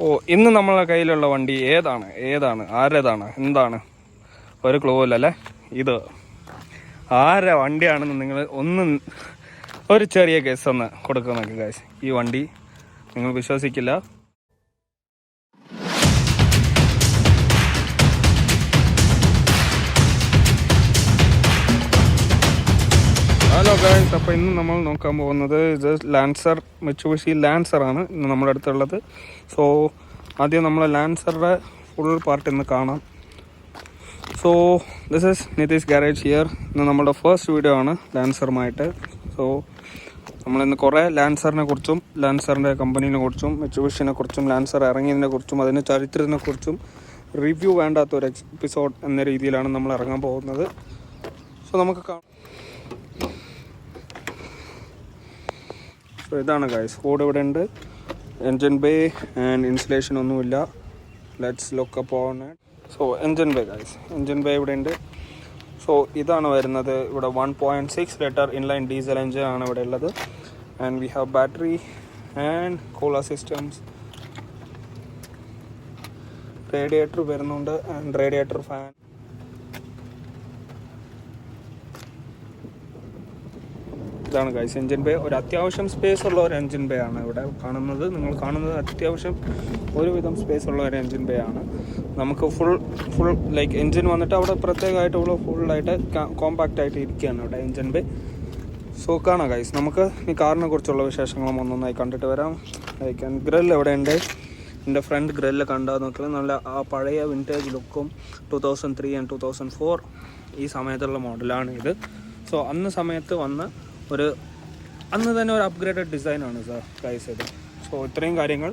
ഓ ഇന്ന് നമ്മളെ കയ്യിലുള്ള വണ്ടി ഏതാണ് ആരേതാണ് എന്താണ് ഒരു ക്ലൂ ഇല്ലല്ലേ. ഇത് ആരെ വണ്ടിയാണെന്ന് നിങ്ങൾ ഒരു ചെറിയ കേസ് ഒന്ന് കൊടുക്കുന്നൊക്കെ കാശ്. ഈ വണ്ടി നിങ്ങൾ വിശ്വസിക്കില്ല. ഹലോ ഗൈസ്, അപ്പോൾ ഇന്ന് നമ്മൾ നോക്കാൻ പോകുന്നത് ഇത് ലാൻസർ, മിത്സുബിഷി ലാൻസർ ആണ് ഇന്ന് നമ്മുടെ അടുത്തുള്ളത്. സോ ആദ്യം നമ്മൾ ലാൻസറുടെ ഫുൾ പാർട്ട് ഇന്ന് കാണാം. So this is Nitish garage here. ഇന്ന് നമ്മുടെ ഫസ്റ്റ് വീഡിയോ ആണ് ലാൻസറുമായിട്ട്. സോ നമ്മളിന്ന് കുറേ ലാൻസറിനെ കുറിച്ചും ലാൻസറിൻ്റെ കമ്പനീനെ കുറിച്ചും മിത്സുബിഷിനെ കുറിച്ചും ലാൻസർ ഇറങ്ങിയതിനെ കുറിച്ചും അതിൻ്റെ ചരിത്രത്തിനെ കുറിച്ചും റിവ്യൂ വേണ്ടാത്തൊരു എപ്പിസോഡ് എന്ന രീതിയിലാണ് നമ്മൾ ഇറങ്ങാൻ പോകുന്നത്. സോ നമുക്ക് കാണാം. സോ ഇതാണ് ഗൈസ്, ഫോർഡ് ഇവിടെ ഉണ്ട്. എൻജിൻ ബേ ആൻഡ് ഇൻസുലേഷൻ ഒന്നുമില്ല. Let's look up on it. So engine bay guys, engine bay ഇവിടെ ഉണ്ട്. സോ ഇതാണ് വരുന്നത്. ഇവിടെ 1.6 ലിറ്റർ ഇൻലൈൻ ഡീസൽ എൻജിൻ ആണ് ഇവിടെ ഉള്ളത്. And we have battery and cooler systems. Radiator വരുന്നുണ്ട് ആൻഡ് റേഡിയേറ്റർ ഫാൻ. ഇതാണ് ഗൈസ് എൻജിൻ ബേ. ഒരു അത്യാവശ്യം സ്പേസ് ഉള്ള ഒരു എൻജിൻ ബേ ആണ് ഇവിടെ കാണുന്നത്. നിങ്ങൾ കാണുന്നത് അത്യാവശ്യം ഒരുവിധം സ്പേസ് ഉള്ള ഒരു എൻജിൻ ബേ ആണ്. നമുക്ക് ഫുൾ ലൈക്ക് എൻജിൻ വന്നിട്ട് അവിടെ പ്രത്യേകമായിട്ട് ഇവിടെ ഫുള്ളായിട്ട് കോമ്പാക്റ്റ് ആയിട്ട് ഇരിക്കുകയാണ് ഇവിടെ എൻജിൻ ബേ. സോ കാണാം ഗൈസ്, നമുക്ക് ഈ കാറിനെ കുറിച്ചുള്ള വിശേഷങ്ങളും ഒന്നൊന്നായി കണ്ടിട്ട് വരാം. ലൈക്ക് ഗ്രിൽ എവിടെ ഉണ്ട്, എൻ്റെ ഫ്രണ്ട് ഗ്രില്ല് കണ്ടാൽ നോക്കിയാൽ നല്ല ആ പഴയ വിൻറ്റേജ് ലുക്കും 2003 ആൻഡ് 2004 ഈ സമയത്തുള്ള മോഡലാണ് ഇത്. സോ സമയത്ത് വന്ന അന്ന് തന്നെ ഒരു അപ്ഗ്രേഡഡ് ഡിസൈനാണ് സാർ ഗൈസ് ഇത്. സോ ഇത്രയും കാര്യങ്ങൾ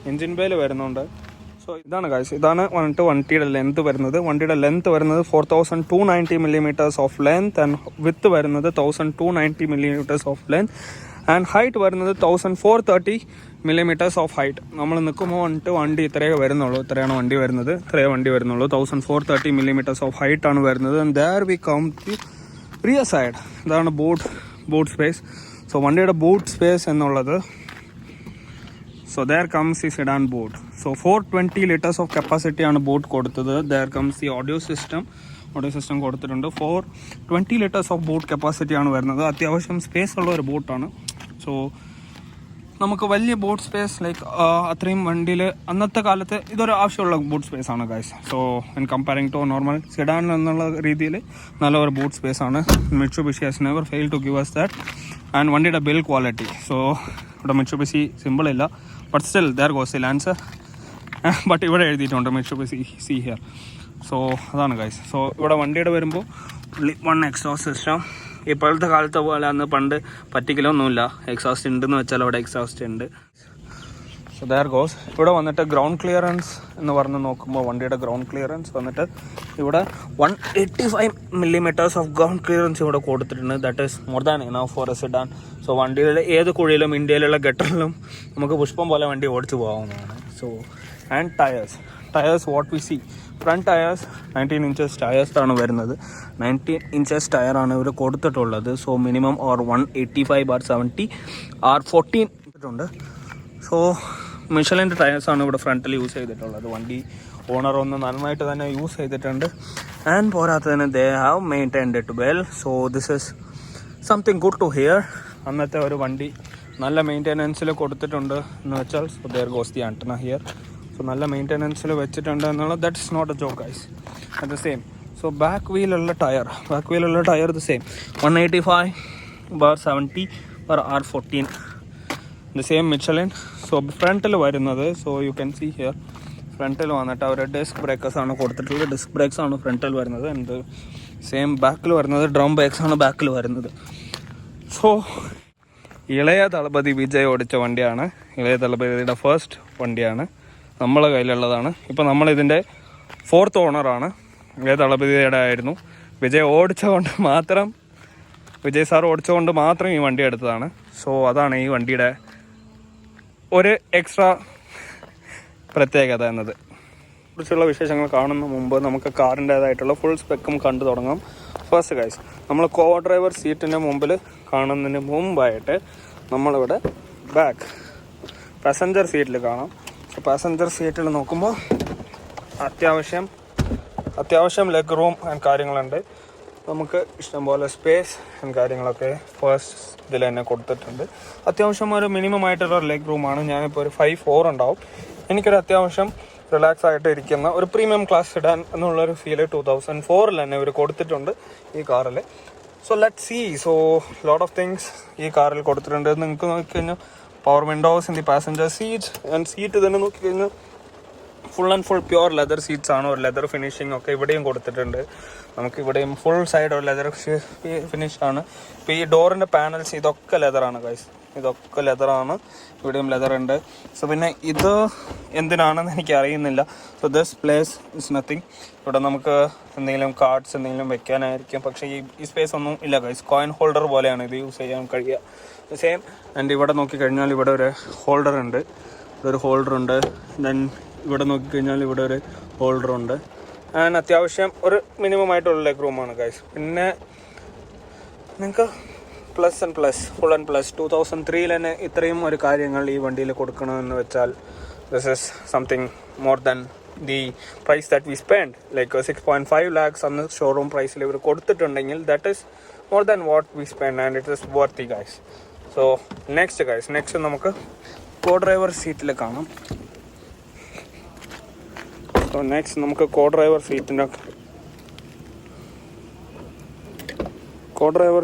എൻജിൻ ബേയിൽ വരുന്നുണ്ട്. സോ ഇതാണ് ഗൈസ്, ഇതാണ് വണ്ടിയുടെ ലെങ്ത് വരുന്നത്. വണ്ടിയുടെ ലെങ്ത് വരുന്നത് 4290 millimeters of length and with വരുന്നത് 1290 millimeters of length and height വരുന്നത് 1430 millimeters ഓഫ് ഹൈറ്റ്. നമ്മൾ നിൽക്കുമ്പോൾ വണ്ടി ഇത്രയാണ് വണ്ടി വരുന്നത്. 1430 millimeters ഓഫ് ഹൈറ്റ് ആണ് വരുന്നത്. And there we come the rear side. ഇതാണ് ബൂട്ട് സ്പേസ്. സോ വണ്ടിയുടെ ബൂട്ട് സ്പേസ് എന്നുള്ളത്, സോ ദർ കംസ് ഈ sedan boot. So 420 liters of capacity ആണ് ബൂട്ട് കൊടുത്തത്. ദർ കംസ് ഈ ഓഡിയോ സിസ്റ്റം കൊടുത്തിട്ടുണ്ട്. 420 liters ഓഫ് ബൂട്ട് കപ്പാസിറ്റി ആണ് വരുന്നത്. അത്യാവശ്യം സ്പേസ് ഉള്ള ഒരു ബൂട്ടാണ്. സോ നമുക്ക് വലിയ ബൂട്ട് സ്പേസ് ലൈക്ക് അത്രയും വണ്ടിയിൽ അന്നത്തെ കാലത്ത് ഇതൊരു ആവശ്യമുള്ള ബൂട്ട് സ്പേസ് ആണ് guys. So in comparing to normal sedan എന്നുള്ള രീതിയിൽ നല്ലൊരു ബൂട്ട് സ്പേസ് ആണ്. Mitsubishi has never fail to give us that. And വണ്ടിയുടെ ബിൽ ക്വാളിറ്റി, സോ ഇവിടെ മിത്സുബിഷി സിമ്പിൾ ഇല്ല, but still there goes the Lancer. But ഇവിടെ എഴുതിയിട്ടുണ്ട് മിത്സുബിഷി സി ഹിയർ. സോ അതാണ് ഗൈസ്. സോ ഇവിടെ വണ്ടിയുടെ വരുമ്പോൾ 1 എക്സോസ്റ്റ് സിസ്റ്റം. ഇപ്പോഴത്തെ കാലത്തെ പോലെ അന്ന് പണ്ട് പറ്റിക്കലൊന്നുമില്ല. എക്സോസ്റ്റ് ഉണ്ടെന്ന് വെച്ചാൽ അവിടെ എക്സോസ്റ്റ് ഉണ്ട്. So there goes. ഇവിടെ വന്നിട്ട് ഗ്രൗണ്ട് ക്ലിയറൻസ് എന്ന് പറഞ്ഞ് നോക്കുമ്പോൾ വണ്ടിയുടെ ഗ്രൗണ്ട് ക്ലിയറൻസ് വന്നിട്ട് ഇവിടെ 185 millimeters ഓഫ് ഗ്രൗണ്ട് ക്ലിയറൻസ് ഇവിടെ കൊടുത്തിട്ടുണ്ട്. That is more than enough for A sedan. So വണ്ടിയുടെ ഏത് കുഴിയിലും ഇന്ത്യയിലുള്ള ഗട്ടറിലും നമുക്ക് പുഷ്പം പോലെ വണ്ടി ഓടിച്ചു പോകാവുന്നതാണ്. So and tyres what we see, front tyres 19 inches tyres ആണ് വരുന്നത്. 19 inches ടയറാണ് ഇവർ കൊടുത്തിട്ടുള്ളത്. സോ മിനിമം ഓർ 185/70 R14 ഉണ്ട്. സോ മിഷലിൻ്റെ ടയേഴ്സാണ് ഇവിടെ ഫ്രണ്ടിൽ യൂസ് ചെയ്തിട്ടുള്ളത്. വണ്ടി ഓണർ ഒന്ന് നന്നായിട്ട് തന്നെ യൂസ് ചെയ്തിട്ടുണ്ട്. ആൻഡ് പോരാത്തതിന് they have maintained it well. So this is something good to hear. അന്നത്തെ ഒരു വണ്ടി നല്ല മെയിൻ്റെനൻസിൽ കൊടുത്തിട്ടുണ്ട് എന്ന് വെച്ചാൽ. So there goes the antenna here. So നല്ല മെയിൻ്റെനൻസിൽ വെച്ചിട്ടുണ്ട് എന്നുള്ളത് that is not a joke guys. At the same. So back വീലുള്ള tyre the same 185/70 R14 the same Michelin. So ഫ്രണ്ടിൽ വരുന്നത്, so you can see here, ഫ്രണ്ടിൽ വന്നിട്ട് അവർ disk breakers ആണ് കൊടുത്തിട്ടുള്ളത്. ഡിസ്ക് ബ്രേക്സ് ആണ് ഫ്രണ്ടിൽ വരുന്നത്. ആൻഡ് സെയിം ബാക്കിൽ വരുന്നത് ഡ്രം ബ്രേക്സ് ആണ് ബാക്കിൽ വരുന്നത്. സോ ഇളയ ദളപതി വിജയ് ഓടിച്ച വണ്ടിയാണ്. ഇളയ ദളപതിയുടെ ഫസ്റ്റ് വണ്ടിയാണ്, നമ്മളെ കയ്യിലുള്ളതാണ്. ഇപ്പോൾ നമ്മളിതിൻ്റെ 4th ഓണറാണ്. ഇളയ ദളപതിയുടെ ആയിരുന്നു. വിജയ് സാർ ഓടിച്ചുകൊണ്ട് മാത്രം ഈ വണ്ടി എടുത്തതാണ്. സോ അതാണ് ഈ വണ്ടിയുടെ ഒരു എക്സ്ട്രാ പ്രത്യേകത എന്നത്. കുറിച്ചുള്ള വിശേഷങ്ങൾ കാണുന്ന മുമ്പ് നമുക്ക് കാറിൻ്റേതായിട്ടുള്ള ഫുൾ സ്പെക്കും കണ്ടു തുടങ്ങാം. ഫസ്റ്റ് ഗൈസ്, നമ്മൾ കോ ഡ്രൈവർ സീറ്റിൻ്റെ മുമ്പിൽ കാണുന്നതിന് മുമ്പായിട്ട് നമ്മളിവിടെ ബാക്ക് പാസഞ്ചർ സീറ്റിൽ കാണാം. പാസഞ്ചർ സീറ്റിൽ നോക്കുമ്പോൾ അത്യാവശ്യം ലെഗ് റൂം ആൻഡ് കാര്യങ്ങളുണ്ട്. നമുക്ക് ഇഷ്ടംപോലെ സ്പേസ് ആൻഡ് കാര്യങ്ങളൊക്കെ ഫസ്റ്റ് ഇതിൽ തന്നെ കൊടുത്തിട്ടുണ്ട്. അത്യാവശ്യം ഒരു മിനിമം ആയിട്ടുള്ള ലെഗ് റൂമാണ്. ഞാനിപ്പോൾ ഒരു 5'4" ഉണ്ടാവും. എനിക്കൊരു അത്യാവശ്യം റിലാക്സ് ആയിട്ട് ഇരിക്കുന്ന ഒരു പ്രീമിയം ക്ലാസ് ഇടാൻ എന്നുള്ളൊരു ഫീല് 2004 തന്നെ ഇവർ കൊടുത്തിട്ടുണ്ട് ഈ കാറിൽ. So let see. So lot of things ഈ കാറിൽ കൊടുത്തിട്ടുണ്ട്. നിങ്ങൾക്ക് നോക്കിക്കഴിഞ്ഞാൽ power windows in the passenger seat and seat തന്നെ നോക്കിക്കഴിഞ്ഞാൽ full and full pure leather seats ആണ്. ഒരു ലെതർ ഫിനിഷിംഗ് ഒക്കെ ഇവിടെയും കൊടുത്തിട്ടുണ്ട്. നമുക്ക് ഇവിടെയും ഫുൾ സൈഡ് ഒരു ലെതർ ഫിനിഷ് ആണ്. ഇപ്പോൾ ഈ ഡോറിൻ്റെ പാനൽസ് ഇതൊക്കെ ലെതറാണ് ഗൈസ്, ഇതൊക്കെ ലെതറാണ്. ഇവിടെയും ലെതർ ഉണ്ട്. സോ പിന്നെ ഇത് എന്തിനാണെന്ന് എനിക്ക് അറിയുന്നില്ല. So this place is nothing. ഇവിടെ നമുക്ക് എന്തെങ്കിലും കാർഡ്സ് എന്തെങ്കിലും വെക്കാനായിരിക്കും. പക്ഷേ ഈ സ്പേസ് ഒന്നും ഇല്ല ഗൈസ്. കോയിൻ ഹോൾഡർ പോലെയാണ് ഇത് യൂസ് ചെയ്യാൻ കഴിയുക. സെയിം. ആൻഡ് ഇവിടെ നോക്കിക്കഴിഞ്ഞാൽ ഇവിടെ ഒരു ഹോൾഡർ ഉണ്ട്. ഇവിടെ ഒരു ഹോൾഡർ ഉണ്ട്. ദെൻ ഇവിടെ നോക്കിക്കഴിഞ്ഞാൽ ഇവിടെ ഒരു ഹോൾഡർ ഉണ്ട്. ആൻഡ് അത്യാവശ്യം ഒരു മിനിമം ആയിട്ടുള്ള ലെഗ് റൂമാണ് ഗൈസ്. പിന്നെ നിങ്ങൾക്ക് plus and plus, full and plus 2003 തന്നെ ഇത്രയും ഒരു കാര്യങ്ങൾ ഈ വണ്ടിയിൽ കൊടുക്കണമെന്ന് വെച്ചാൽ this is something more than the price that we spend. Like 6.5 lakhs അന്ന് ഷോറൂം പ്രൈസിൽ ഇവർ കൊടുത്തിട്ടുണ്ടെങ്കിൽ that is more than what we spend and it is worthy guys. So next നമുക്ക് കോ ഡ്രൈവർ സീറ്റിൽ കാണാം. സോ നെക്സ്റ്റ് നമുക്ക് co driver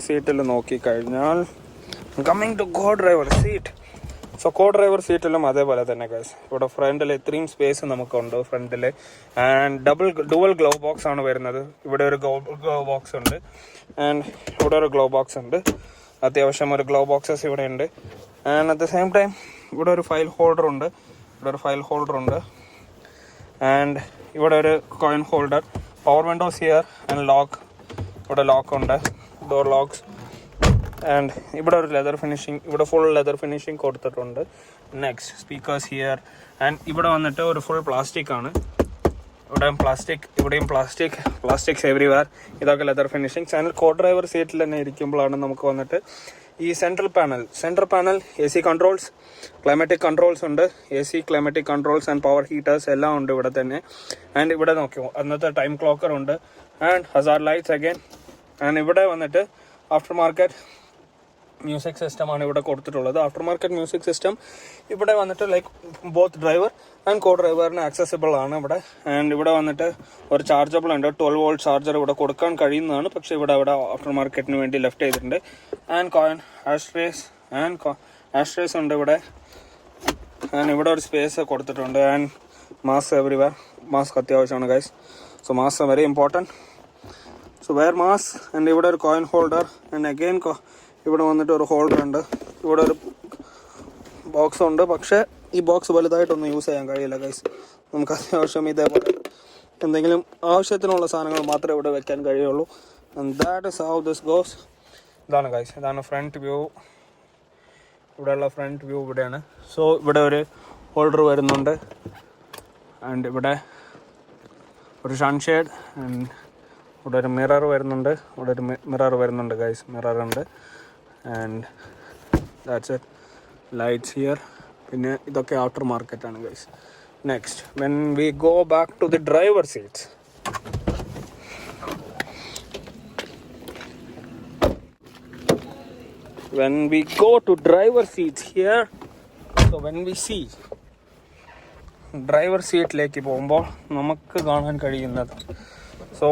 സീറ്റിൽ നോക്കിക്കഴിഞ്ഞാൽ coming to co driver seat. So co driver സീറ്റിലും അതേപോലെ തന്നെ ഗൈസ്. ഇവിടെ ഫ്രണ്ടിൽ ഇത്രയും സ്പേസ് നമുക്കുണ്ട് ഫ്രണ്ടിൽ. ആൻഡ് ഡുവൽ ഗ്ലോ ബോക്സ് ആണ് വരുന്നത്. ഇവിടെ ഒരു ഗ്ലോ ബോക്സ് ഉണ്ട് ആൻഡ് ഇവിടെ ഒരു ഗ്ലോ ബോക്സ് ഉണ്ട്. അത്യാവശ്യം ഒരു ഗ്ലോ ബോക്സസ് ഇവിടെ ഉണ്ട്. And at the same time ഇവിടെ ഒരു ഫയൽ ഹോൾഡർ ഉണ്ട്. ആൻഡ് ഇവിടെ ഒരു coin holder, power Windows here and lock. ഇവിടെ ലോക്ക് ഉണ്ട്, ഡോർ ലോക്സ്. ആൻഡ് ഇവിടെ ഒരു ലെതർ ഫിനിഷിങ്, ഇവിടെ ഫുൾ ലെതർ ഫിനിഷിങ് കൊടുത്തിട്ടുണ്ട്. Next speakers here. ആൻഡ് ഇവിടെ വന്നിട്ട് ഒരു ഫുൾ പ്ലാസ്റ്റിക് ആണ്. ഇവിടെയും പ്ലാസ്റ്റിക്സ് എവരിവെയർ. ഇതൊക്കെ ലെതർ ഫിനിഷിങ്സ്. ആൻഡ് കോ ഡ്രൈവർ സീറ്റിൽ തന്നെ ഇരിക്കുമ്പോഴാണ് നമുക്ക് വന്നിട്ട് ഈ central panel AC controls, climatic controls ഉണ്ട്. AC climatic controls and power heaters എല്ലാം ഉണ്ട് ഇവിടെ തന്നെ. ആൻഡ് ഇവിടെ നോക്കിയോ അന്നത്തെ ടൈം ക്ലോക്കർ ഉണ്ട്. And Hazard lights again. And ഇവിടെ വന്നിട്ട് ആഫ്റ്റർ മാർക്കറ്റ് മ്യൂസിക് സിസ്റ്റമാണ് ഇവിടെ കൊടുത്തിട്ടുള്ളത്. ആഫ്റ്റർ മാർക്കറ്റ് മ്യൂസിക് സിസ്റ്റം ഇവിടെ വന്നിട്ട് like both driver and co ഡ്രൈവറിന് ആക്സസിബിൾ ആണ് ഇവിടെ. ആൻഡ് ഇവിടെ വന്നിട്ട് ഒരു ചാർജബിൾ ഉണ്ട്. 12 volt ചാർജർ ഇവിടെ കൊടുക്കാൻ കഴിയുന്നതാണ്. പക്ഷേ ഇവിടെ ആഫ്റ്റർ മാർക്കറ്റിന് വേണ്ടി ലെഫ്റ്റ് ചെയ്തിട്ടുണ്ട്. ആൻഡ് കോയിൻ ആഷ്ട്രേസ് ഉണ്ട് ഇവിടെ. ആൻഡ് ഇവിടെ ഒരു സ്പേസ് കൊടുത്തിട്ടുണ്ട്. And mask everywhere. മാസ്ക് അത്യാവശ്യമാണ് guys. So mask very important. So wear mask. And ഇവിടെ ഒരു കോയിൻ ഹോൾഡർ. ആൻഡ് അഗെയിൻ ഇവിടെ വന്നിട്ട് ഒരു ഹോൾഡർ ഉണ്ട്. ഇവിടെ ഒരു ബോക്സ് ഉണ്ട്. പക്ഷേ ഈ ബോക്സ് വലുതായിട്ടൊന്നും യൂസ് ചെയ്യാൻ കഴിയില്ല ഗൈസ്. നമുക്ക് അത്യാവശ്യം ഇതേപോലെ എന്തെങ്കിലും ആവശ്യത്തിനുള്ള സാധനങ്ങൾ മാത്രമേ ഇവിടെ വെക്കാൻ കഴിയുള്ളൂ. And that is how this goes. ഇതാണ് ഗൈസ്, ഇതാണ് ഫ്രണ്ട് വ്യൂ. ഇവിടെയുള്ള ഫ്രണ്ട് വ്യൂ ഇവിടെയാണ്. സോ ഇവിടെ ഒരു ഹോൾഡർ വരുന്നുണ്ട്. ആൻഡ് ഇവിടെ ഒരു സൺഷെയ്ഡ്. ആൻഡ് ഇവിടെ ഒരു മിറർ വരുന്നുണ്ട്. ഗൈസ് മിറർ ഉണ്ട്. And that's it. Lights here. പിന്നെ ഇതൊക്കെ ആഫ്റ്റർ മാർക്കറ്റാണ് guys. Next when we go back to the driver seats. When we go to driver seats here, so when we see driver seat-ലേക്ക് പോകുമ്പോൾ നമുക്ക് കാണാൻ കഴിയുന്നത് so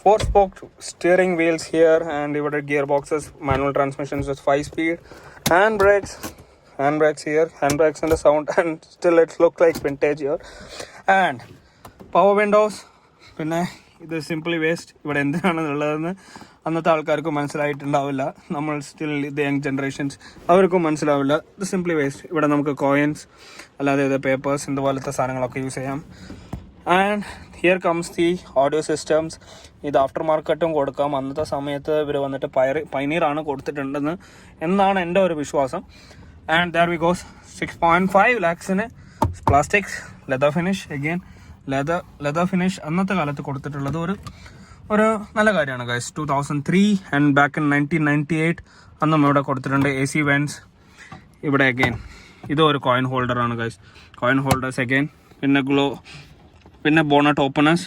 4-spoke steering wheels here, and ഇവിടെ gear boxes, manual transmissions with 5-speed, handbrakes here, handbrakes and the sound, and still it looks like vintage here, and power windows. പിന്നെ ഇത് simply waste. ഇവിടെ എന്തിനാണെന്നുള്ളതെന്ന് അന്നത്തെ ആൾക്കാർക്കും മനസ്സിലായിട്ടുണ്ടാവില്ല. നമ്മൾ സ്റ്റിൽ ഇത് young generations അവർക്കും മനസ്സിലാവില്ല. ഇത് സിംപ്ലി വേസ്റ്റ്. ഇവിടെ നമുക്ക് കോയിൻസ് അല്ലാതെ ഇത് പേപ്പേഴ്സ് ഇതുപോലത്തെ സാധനങ്ങളൊക്കെ യൂസ് ചെയ്യാം. And here comes the audio systems. ഇത് ആഫ്റ്റർ മാർക്കറ്റും കൊടുക്കാം. അന്നത്തെ സമയത്ത് ഇവർ വന്നിട്ട് പൈനീറാണ് കൊടുത്തിട്ടുണ്ടെന്ന് എന്നാണ് എൻ്റെ ഒരു വിശ്വാസം. ആൻഡ് ദർ വി ഗോസ് 6.5 lakhsന് plastics leather finish. Again leather finish അന്നത്തെ കാലത്ത് കൊടുത്തിട്ടുള്ളത് ഒരു നല്ല കാര്യമാണ് ഗൈസ്. 2003 ആൻഡ് ബാക്ക് ഇൻ 1998 അന്നും ഇവിടെ കൊടുത്തിട്ടുണ്ട്. AC വെൻസ് ഇവിടെ അഗെയിൻ ഇതൊരു കോയിൻ ഹോൾഡറാണ് ഗൈസ്. Coin holders again. പിന്നെ bonnet openers.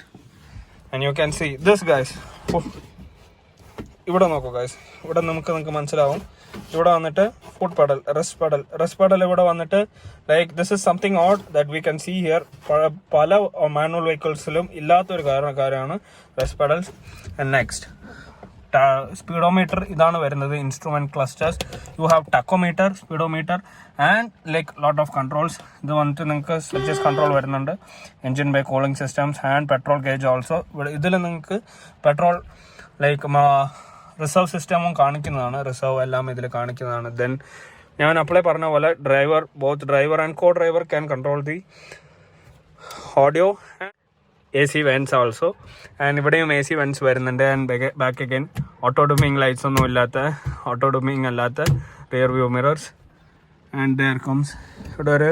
And you can see this guys. ഇവിടെ നോക്കൂ ഗൈസ്, ഇവിടെ നിങ്ങൾക്ക് മനസ്സിലാവും. ഇവിടെ വന്നിട്ട് ഫുഡ് പെഡൽ, റെസ്റ്റ് പെഡൽ ഇവിടെ വന്നിട്ട് like this is something odd that we can see here. പല മാനുവൽ വെഹിക്കിൾസിലും ഇല്ലാത്തൊരു കാര്യമാണ് rest pedals. And next speedometer ഇതാണ് വരുന്നത്. Instrument clusters, you have tachometer, speedometer and like lot of controls. ഇത് വന്നിട്ട് നിങ്ങൾക്ക് സ്വിച്ചസ് കൺട്രോൾ വരുന്നുണ്ട്. Engine by cooling systems and petrol gauge also. ഇതിൽ നിങ്ങൾക്ക് പെട്രോൾ ലൈക്ക് റിസർവ് സിസ്റ്റമും കാണിക്കുന്നതാണ്. റിസർവ് എല്ലാം ഇതിൽ കാണിക്കുന്നതാണ്. ദെൻ ഞാൻ അപ്ലൈ പറഞ്ഞ പോലെ both driver and co driver can control the audio AC vents also. And ഇവിടെയും AC vents വരുന്നുണ്ട്. And back again auto dimming lights ഒന്നും ഇല്ലാത്ത, ഓട്ടോ ഡിമ്മിങ് അല്ലാത്ത rear view mirrors. And there comes ഇവിടെ ഒരു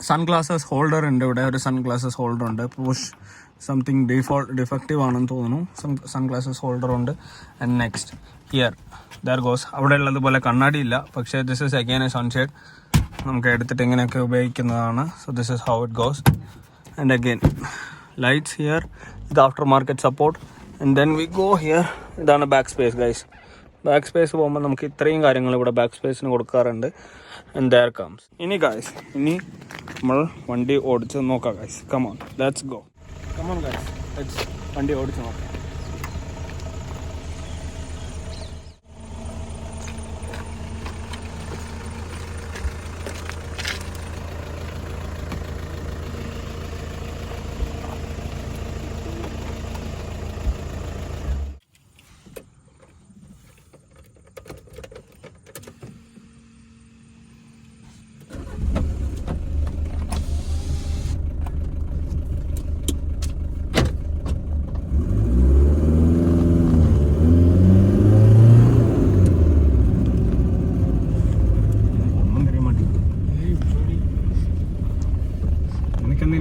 സൺഗ്ലാസസ് ഹോൾഡർ ഉണ്ട്. ഇവിടെ ഒരു സൺഗ്ലാസസ് ഹോൾഡർ ഉണ്ട്. പുഷ് സംതിങ് ഡിഫക്റ്റീവ് ആണെന്ന് തോന്നുന്നു. സൺഗ്ലാസസ് ഹോൾഡർ ഉണ്ട്. And next here there goes. അവിടെ ഉള്ളതുപോലെ കണ്ണാടി ഇല്ല, പക്ഷേ this is again A sunshade. നമുക്ക് എടുത്തിട്ട് ഇങ്ങനെയൊക്കെ ഉപയോഗിക്കുന്നതാണ്. So this is how it goes. And again lights here, the aftermarket support. And then we go here. ഇതാണ് back space guys. Back space പോകുമ്പോൾ നമുക്ക് ഇത്രയും കാര്യങ്ങൾ ഇവിടെ ബാക്ക് സ്പേസിന് കൊടുക്കാറുണ്ട്. And there comes. ഇനി ഗൈസ്, ഇനി നമ്മൾ വണ്ടി ഓടിച്ച് നോക്കാം guys. Come on, let's go. Come on guys, let's വണ്ടി ഓടിച്ച് നോക്കാം.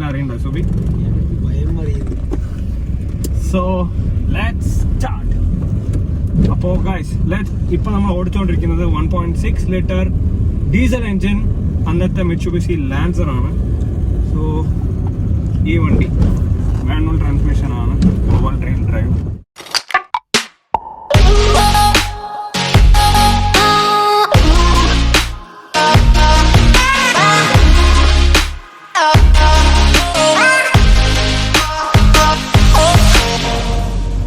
അറിയണ്ട സുബി. So let's start. അപ്പോൾ ഗൈസ് ഇപ്പൊ നമ്മൾ ഓടിച്ചുകൊണ്ടിരിക്കുന്നത് 1.6 ലിറ്റർ ഡീസൽ എൻജിൻ, അന്നത്തെ മിറ്റ്സുബിഷി ലാൻസർ ആണ്. സോ ഈ വണ്ടി മാനുവൽ ട്രാൻസ്മിഷൻ ആണ്, ഓവർ ഡ്രൈവ്.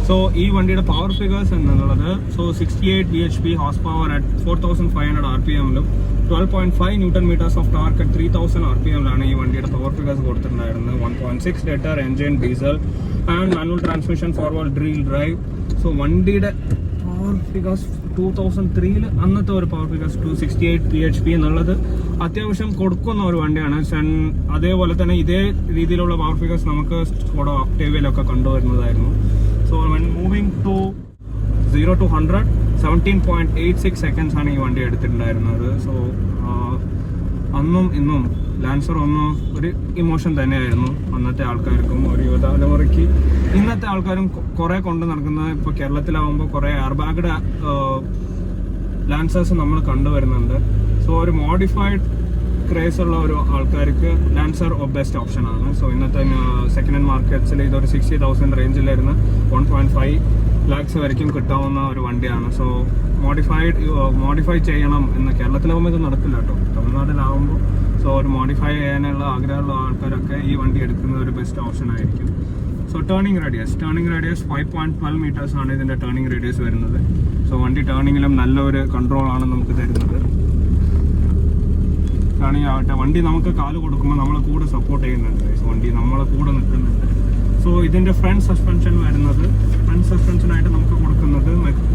സോ ഈ വണ്ടിയുടെ പവർ ഫിഗേഴ്സ് എന്നുള്ളത് 68 bhp ഹോഴ്സ് പവർ അറ്റ് 4500 RPM-ലും 12.5 newton metres of torque at 3000 RPM-ലാണ് ഈ വണ്ടിയുടെ പവർ ഫിഗേഴ്സ് കൊടുത്തിട്ടുണ്ടായിരുന്നത്. 1.6 litre engine, diesel and manual transmission, forward drill drive. So വണ്ടിയുടെ പവർ ഫിഗേഴ്സ് 2003-ൽ അന്നത്തെ ഒരു പവർ ഫിഗേഴ്സ് 268 bhp എന്നുള്ളത് അത്യാവശ്യം കൊടുക്കുന്ന ഒരു വണ്ടിയാണ്. അതേപോലെ തന്നെ ഇതേ രീതിയിലുള്ള പവർ ഫിഗേഴ്സ് നമുക്ക് Skoda ഒക്ടേവിയയിലൊക്കെ കണ്ടുവരുന്നതായിരുന്നു. So when moving to 0 to 100, 17.86 seconds ആണ് ഈ വണ്ടി എടുത്തിട്ടുണ്ടായിരുന്നത്. സോ അന്നും ഇന്നും ലാൻസർ ഒന്നും ഒരു ഇമോഷൻ തന്നെയായിരുന്നു അന്നത്തെ ആൾക്കാർക്കും. ഒരു യുവതലമുറയ്ക്ക് ഇന്നത്തെ ആൾക്കാരും കുറെ കൊണ്ട് നടക്കുന്നത്. ഇപ്പോൾ കേരളത്തിലാവുമ്പോൾ കുറെ എയർബാഗ്ഡ് ലാൻസേഴ്സ് നമ്മൾ കണ്ടുവരുന്നുണ്ട്. സോ ഒരു മോഡിഫൈഡ് ക്രേസ് ഉള്ള ഒരു ആൾക്കാർക്ക് ലാൻസർ ബെസ്റ്റ് ഓപ്ഷൻ ആണ്. സോ ഇന്നത്തെ സെക്കൻഡ് ഹാൻഡ് മാർക്കറ്റ്സിൽ ഇതൊരു 60,000 റേഞ്ചിലിരുന്ന് 1.5 lakhs വരയ്ക്കും കിട്ടാവുന്ന ഒരു വണ്ടിയാണ്. സോ മോഡിഫൈ ചെയ്യണം എന്ന് കേരളത്തിലാവുമ്പോൾ ഇത് നടക്കില്ല കേട്ടോ, തമിഴ്നാട്ടിലാവുമ്പോൾ. സോ ഒരു മോഡിഫൈ ചെയ്യാനുള്ള ആഗ്രഹമുള്ള ആൾക്കാരൊക്കെ ഈ വണ്ടി എടുക്കുന്നത് ഒരു ബെസ്റ്റ് ഓപ്ഷൻ ആയിരിക്കും. സോ ടേണിംഗ് റേഡിയസ് 5.12 മീറ്റേഴ്സ് ആണ് ഇതിൻ്റെ ടേണിംഗ് റേഡിയസ് വരുന്നത്. സോ വണ്ടി ടേണിങ്ങിലും നല്ലൊരു കൺട്രോൾ ആണ് നമുക്ക് തരുന്നത്. ടേണിംഗ് ആവട്ടെ, വണ്ടി നമുക്ക് കാല് കൊടുക്കുമ്പോൾ നമ്മളെ കൂടെ സപ്പോർട്ട് ചെയ്യുന്നുണ്ട്. വണ്ടി നമ്മളെ കൂടെ നിൽക്കുന്നുണ്ട്. സോ ഇതിൻ്റെ ഫ്രണ്ട് സസ്പെൻഷൻ വരുന്നത്, ഫ്രണ്ട് സസ്പെൻഷനായിട്ട് നമുക്ക് കൊടുക്കുന്നത്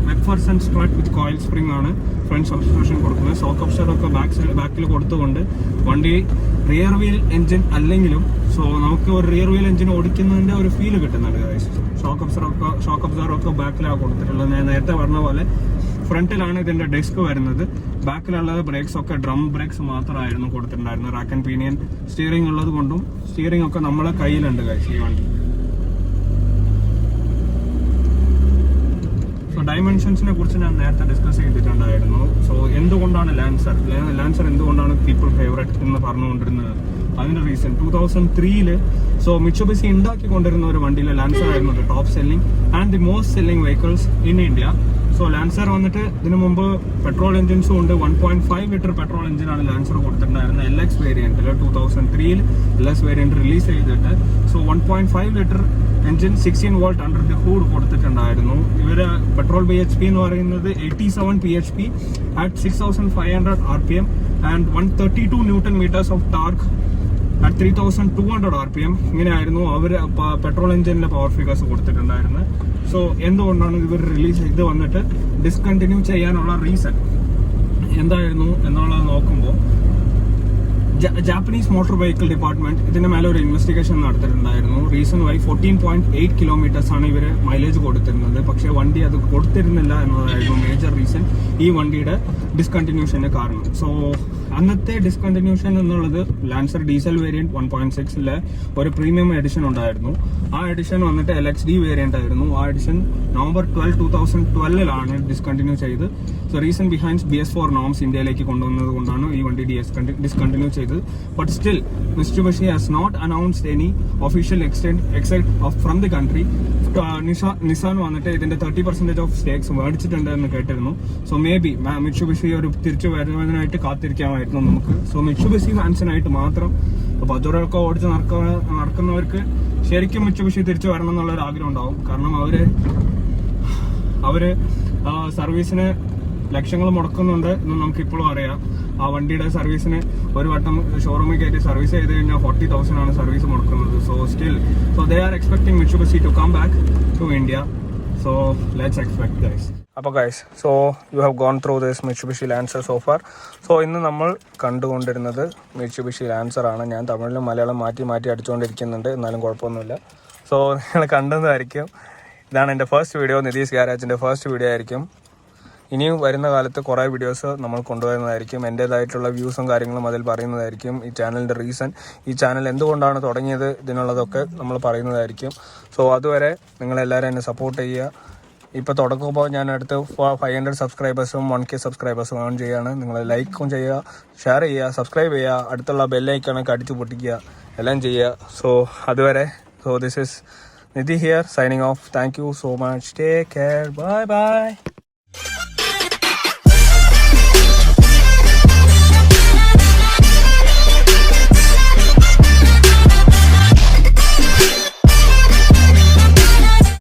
മെക്ഫർസൺ സ്ട്രട്ട് വിത്ത് കോയിൽ സ്പ്രിംഗ് ആണ് ഫ്രണ്ട് സസ്പെൻഷൻ കൊടുക്കുന്നത്. ഷോക്ക് അബ്സോർബറൊക്കെ ബാക്കിൽ കൊടുത്തുകൊണ്ട് വണ്ടി റിയർ വീൽ എൻജിൻ അല്ലെങ്കിലും സോ നമുക്ക് ഒരു റിയർ വീൽ എൻജിൻ ഓടിക്കുന്നതിൻ്റെ ഒരു ഫീല് കിട്ടുന്നുണ്ട്. ഷോക്ക് അബ്സോർബറൊക്കെ ബാക്കിലാണ് കൊടുത്തിട്ടുള്ളത്. ഞാൻ നേരത്തെ പറഞ്ഞ പോലെ ഫ്രണ്ടിലാണ് ഇതിൻ്റെ ഡെസ്ക് വരുന്നത്. ബാക്കിലുള്ളത് ബ്രേക്സ് ഒക്കെ ഡ്രം ബ്രേക്സ് മാത്രമായിരുന്നു കൊടുത്തിട്ടുണ്ടായിരുന്നത്. റാക്ക് ആൻഡ് പീനിയൻ സ്റ്റിയറിംഗ് ഉള്ളത് കൊണ്ടും സ്റ്റിയറിംഗ് ഒക്കെ നമ്മളെ കയ്യിലുണ്ട് ഗൈസ് ഈ വണ്ടി. സോ ഡൈമെൻഷൻസിനെ കുറിച്ച് ഞാൻ നേരത്തെ ഡിസ്കസ് ചെയ്തിട്ടുണ്ടായിരുന്നു. സോ എന്തുകൊണ്ടാണ് ലാൻസർ എന്തുകൊണ്ടാണ് പീപ്പിൾ ഫേവറേറ്റ് എന്ന് പറഞ്ഞുകൊണ്ടിരുന്നത്? അതിൻ്റെ റീസൺ 2003 സോ മിറ്റ്സുബിഷി ഉണ്ടാക്കിക്കൊണ്ടിരുന്ന ഒരു വണ്ടിയിലെ ലാൻസർ ആയിരുന്നു top selling and the most selling vehicles in India. So Lancer വന്നിട്ട് ഇതിനു മുമ്പ് പെട്രോൾ എഞ്ചിൻസും ഉണ്ട്. 1.5 ലിറ്റർ പെട്രോൾ എഞ്ചിനാണ് ലാൻസർ കൊടുത്തിട്ടുണ്ടായിരുന്നത് LX വേരിയന്റിൽ. 2003 LX വേരിയന്റ് റിലീസ് ചെയ്തിട്ട് so 1.5 litre engine 16 valve under the hood കൊടുത്തിട്ടുണ്ടായിരുന്നു. ഇവര് പെട്രോൾ BHP എന്ന് പറയുന്നത് 87 PHP at 6500 RPM and 132 newton metres of torque at 3200 RPM. ഇങ്ങനെയായിരുന്നു അവർ പെട്രോൾ എഞ്ചിനിലെ പവർ ഫിഗേഴ്സ് കൊടുത്തിട്ടുണ്ടായിരുന്നത്. സോ എന്തുകൊണ്ടാണ് ഇവർ റിലീസ് ചെയ്ത് വന്നിട്ട് ഡിസ്കണ്ടിന്യൂ ചെയ്യാനുള്ള റീസൺ എന്തായിരുന്നു എന്നുള്ളത് നോക്കുമ്പോൾ ജാപ്പനീസ് മോട്ടോർ വെഹിക്കിൾ ഡിപ്പാർട്ട്മെന്റ് ഇതിന്റെ മേലെ ഒരു ഇൻവെസ്റ്റിഗേഷൻ നടത്തിയിട്ടുണ്ടായിരുന്നു. റീസൺ വൈ 14.8 കിലോമീറ്റേഴ്സ് ആണ് ഇവര് മൈലേജ് കൊടുത്തിരുന്നത്. പക്ഷെ വണ്ടി അത് കൊടുത്തിരുന്നില്ല എന്നതായിരുന്നു മേജർ റീസൺ ഈ വണ്ടിയുടെ ഡിസ്കണ്ടിന്യൂഷന് കാരണം. സോ അന്നത്തെ ഡിസ്കണ്ടിന്യൂഷൻ എന്നുള്ളത് ലാൻസർ ഡീസൽ വേരിയന്റ് 1.6 ഒരു പ്രീമിയം എഡിഷൻ ഉണ്ടായിരുന്നു. ആ എഡിഷൻ വന്നിട്ട് LXD വേരിയന്റ് ആയിരുന്നു. ആ എഡിഷൻ November 12, 2012 ഡിസ്കണ്ടിന്യൂ ചെയ്ത്. So reason behind BS4 norms ഇന്ത്യയിലേക്ക് കൊണ്ടുവന്നത് കൊണ്ടാണ് ഈ വണ്ടി ഡിസ്കണ്ടിന്യൂ ചെയ്തത്. But still Mitsubishi has not announced any official exit from the country. Nissan വന്നിട്ട് ഇതിന്റെ 30% ഓഫ് സ്റ്റേക്സ് മേടിച്ചിട്ടുണ്ട് എന്ന് കേട്ടിരുന്നു. സോ മേ ബി മിറ്റ്സുബിഷി ഒരു തിരിച്ചു വരുന്നതിനായിട്ട് കാത്തിരിക്കാമായിരുന്നു നമുക്ക്. സോ മിറ്റ്സുബിഷി ഫാൻസിനായിട്ട് മാത്രം പജറൊക്കെ ഓടിച്ച് നടക്കുന്നവർക്ക് ശരിക്കും മിറ്റ്സുബിഷി തിരിച്ചു വരണം എന്നുള്ളൊരു ആഗ്രഹം ഉണ്ടാവും. കാരണം അവര് സർവീസിന് ലക്ഷങ്ങൾ മുടക്കുന്നുണ്ട് എന്ന് നമുക്ക് ഇപ്പോഴും അറിയാം. ആ വണ്ടിയുടെ സർവീസിന് ഒരു വട്ടം ഷോറൂമിൽ കയറ്റി സർവീസ് ചെയ്ത് കഴിഞ്ഞാൽ 40,000 ആണ് സർവീസ് മുടക്കുന്നത്. So they are expecting Mitsubishi to come back to India. So let's expect guys. അപ്പോൾ guys, so you have gone through this Mitsubishi Lancer so far. So ഇന്ന് നമ്മൾ കണ്ടുകൊണ്ടിരുന്നത് മിറ്റ്സുബിഷി ലാൻസർ ആണ്. ഞാൻ തമിഴിലും മലയാളം മാറ്റി അടിച്ചുകൊണ്ടിരിക്കുന്നുണ്ട്, എന്നാലും കുഴപ്പമൊന്നുമില്ല. സോ നിങ്ങൾ കണ്ടതായിരിക്കും. ഇതാണ് എൻ്റെ ഫസ്റ്റ് വീഡിയോ, നിതീഷ് ഗാരാജിൻ്റെ ഫസ്റ്റ് വീഡിയോ ആയിരിക്കും. ഇനിയും വരുന്ന കാലത്ത് കുറേ വീഡിയോസ് നമ്മൾ കൊണ്ടുവരുന്നതായിരിക്കും. എൻ്റേതായിട്ടുള്ള വ്യൂസും കാര്യങ്ങളും അതിൽ പറയുന്നതായിരിക്കും. ഈ ചാനലിൻ്റെ റീസൺ, ഈ ചാനൽ എന്തുകൊണ്ടാണ് തുടങ്ങിയത്, ഇതിനുള്ളതൊക്കെ നമ്മൾ പറയുന്നതായിരിക്കും. സോ അതുവരെ നിങ്ങളെല്ലാവരും എന്നെ സപ്പോർട്ട് ചെയ്യുക. ഇപ്പോൾ തുടങ്ങുമ്പോൾ ഞാൻ അടുത്ത് 500 സബ്സ്ക്രൈബേഴ്സും 1K സബ്സ്ക്രൈബേഴ്സും ഓൺ ചെയ്യുകയാണ്. നിങ്ങൾ ലൈക്കും ചെയ്യുക, ഷെയർ ചെയ്യുക, സബ്സ്ക്രൈബ് ചെയ്യുക, അടുത്തുള്ള ബെല്ലൈക്കണൊക്കെ അടിച്ചു പൊട്ടിക്കുക, എല്ലാം ചെയ്യുക. സോ അതുവരെ, so this is Nidhi here signing off. Thank you so much. Take care. Bye bye.